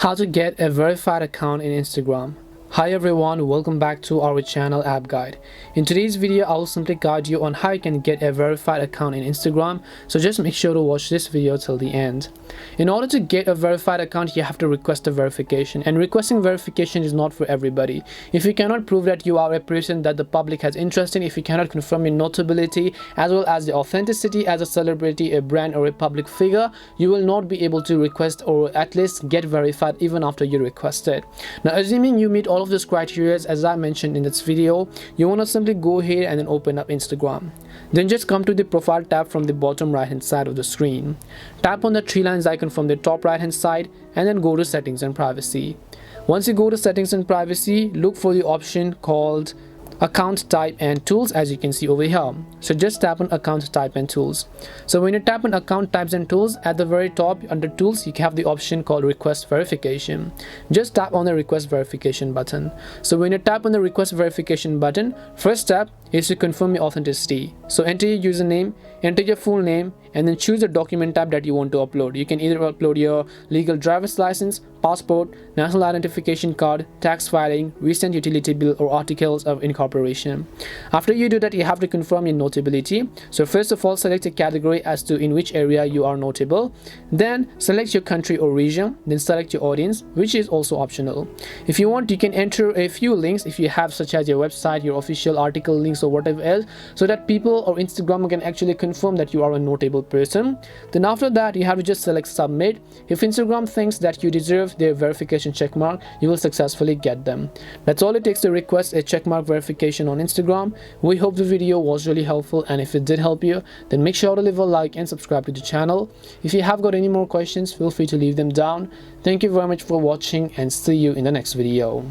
How to get a verified account in Instagram. Hi everyone, welcome back to our channel App Guide. In today's video, I will simply guide you on how you can get a verified account in Instagram, so just make sure to watch this video till the end. In order to get a verified account, you have to request a verification, and requesting verification is not for everybody. If you cannot prove that you are a person that the public has interest in, if you cannot confirm your notability as well as the authenticity as a celebrity, a brand or a public figure, you will not be able to request or at least get verified even after you request it. Now, assuming you meet all of these criteria as I mentioned in this video, you want to simply go here and then open up Instagram. Then just come to the profile tab from the bottom right hand side of the screen. Tap on the three lines icon from the top right hand side and then go to settings and privacy. Once you go to settings and privacy, look for the option called account type and tools, as you can see over here. So just tap on account type and tools. So when you tap on account types and tools, at the very top under tools, you have the option called request verification. Just tap on the request verification button. So when you tap on the request verification button, first step is to confirm your authenticity. So enter your username, enter your full name, and then choose the document type that you want to upload. You can either upload your legal driver's license, passport, national identification card, tax filing, recent utility bill, or articles of incorporation. After you do that, you have to confirm your notability. So first of all, select a category as to in which area you are notable. Then select your country or region. Then select your audience, which is also optional. If you want, you can enter a few links if you have, such as your website, your official article links, or whatever else, so that people or Instagram can actually confirm that you are a notable person. Then after that, you have to just select submit. If Instagram thinks that you deserve their verification checkmark, you will successfully get them. That's all it takes to request a checkmark verification on Instagram. We hope the video was really helpful, and if it did help you, then make sure to leave a like and subscribe to the channel. If you have got any more questions, feel free to leave them down. Thank you very much for watching, and see you in the next video.